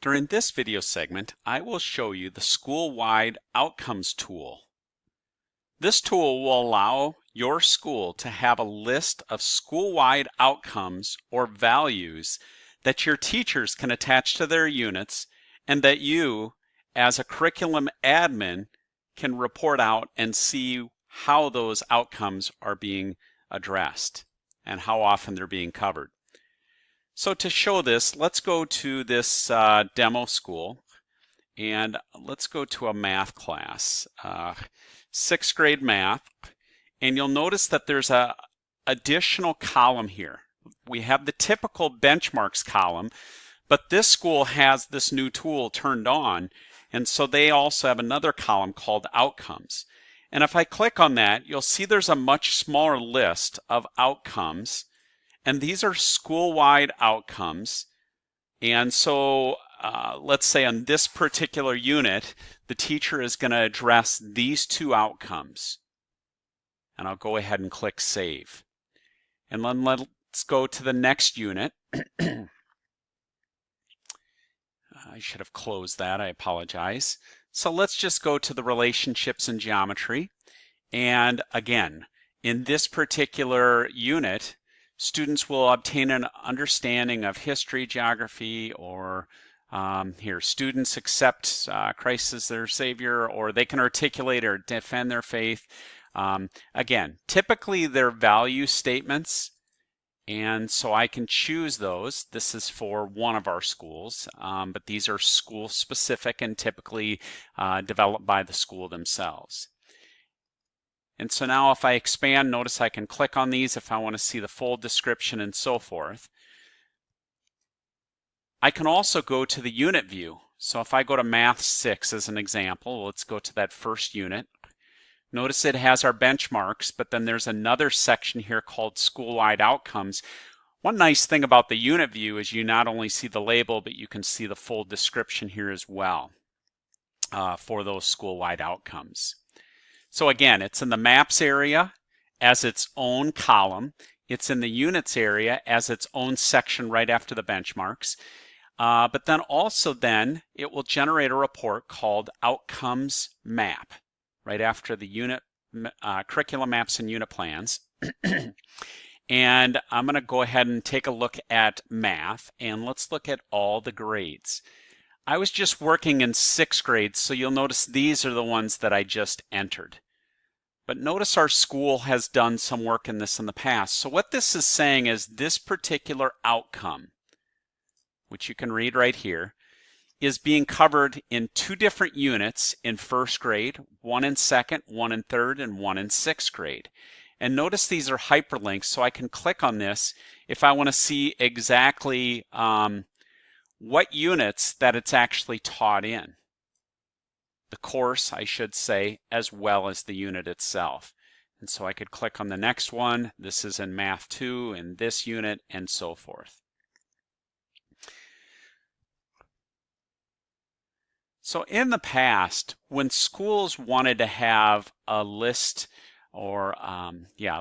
During this video segment, I will show you the school-wide outcomes tool. This tool will allow your school to have a list of school-wide outcomes or values that your teachers can attach to their units and that you, as a curriculum admin, can report out and see how those outcomes are being addressed and how often they're being covered. So to show this, let's go to this demo school and let's go to a math class, 6th grade math, and you'll notice that there's a additional column here. We have the typical benchmarks column, but this school has this new tool turned on, and so they also have another column called outcomes. And if I click on that, you'll see there's a much smaller list of outcomes. And these are school-wide outcomes. And so let's say on this particular unit, the teacher is going to address these two outcomes. And I'll go ahead and click Save. And then let's go to the next unit. I should have closed that, I apologize. So let's just go to the relationships in geometry. And again, in this particular unit, students will obtain an understanding of history, geography, or here, students accept Christ as their Savior, or they can articulate or defend their faith. Again, typically they're value statements, and so I can choose those. This is for one of our schools, but these are school specific and typically developed by the school themselves. And so now if I expand, notice I can click on these if I want to see the full description and so forth. I can also go to the unit view. So if I go to Math 6 as an example, let's go to that first unit. Notice it has our benchmarks, but then there's another section here called school-wide outcomes. One nice thing about the unit view is you not only see the label, but you can see the full description here as well for those school-wide outcomes. So again, it's in the maps area as its own column. It's in the units area as its own section right after the benchmarks. But then also it will generate a report called Outcomes Map right after the unit curriculum maps and unit plans. And I'm going to go ahead and take a look at math, and let's look at all the grades. I was just working in 6th grade, so you'll notice these are the ones that I just entered. But notice our school has done some work in this in the past. So what this is saying is this particular outcome, which you can read right here, is being covered in 2 different units in 1st grade, one in 2nd, one in 3rd, and one in 6th grade. And notice these are hyperlinks, so I can click on this if I want to see exactly what units that it's actually taught in. The course, I should say, as well as the unit itself. And so I could click on the next one. This is in Math 2 in this unit, and so forth. So in the past, when schools wanted to have a list or a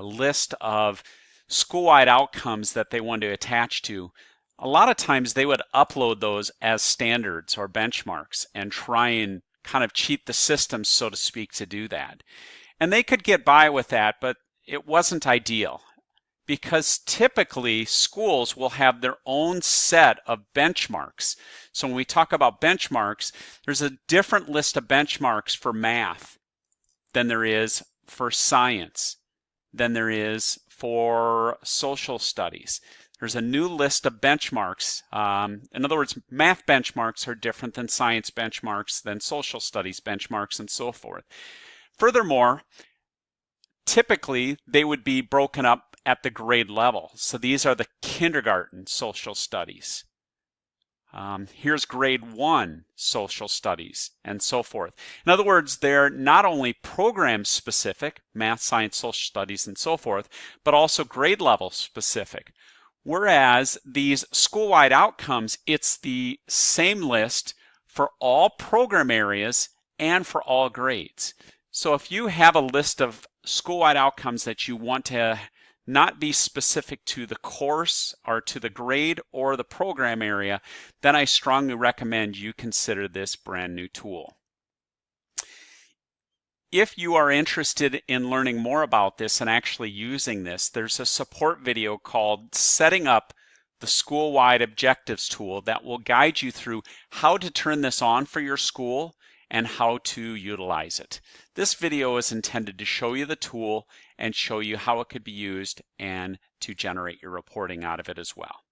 list of school-wide outcomes that they wanted to attach to, a lot of times they would upload those as standards or benchmarks and try and kind of cheat the system, so to speak, to do that. And they could get by with that, but it wasn't ideal because typically schools will have their own set of benchmarks. So when we talk about benchmarks, there's a different list of benchmarks for math than there is for science, than there is for social studies. There's a new list of benchmarks. In other words, math benchmarks are different than science benchmarks, than social studies benchmarks, and so forth. Furthermore, typically they would be broken up at the grade level. So these are the kindergarten social studies. Here's grade 1 social studies, and so forth. In other words, they're not only program specific, math, science, social studies, and so forth, but also grade level specific. Whereas these school-wide outcomes, it's the same list for all program areas and for all grades. So if you have a list of school-wide outcomes that you want to not be specific to the course or to the grade or the program area, then I strongly recommend you consider this brand new tool. If you are interested in learning more about this and actually using this, there's a support video called Setting Up the School-Wide Objectives Tool that will guide you through how to turn this on for your school and how to utilize it. This video is intended to show you the tool and show you how it could be used and to generate your reporting out of it as well.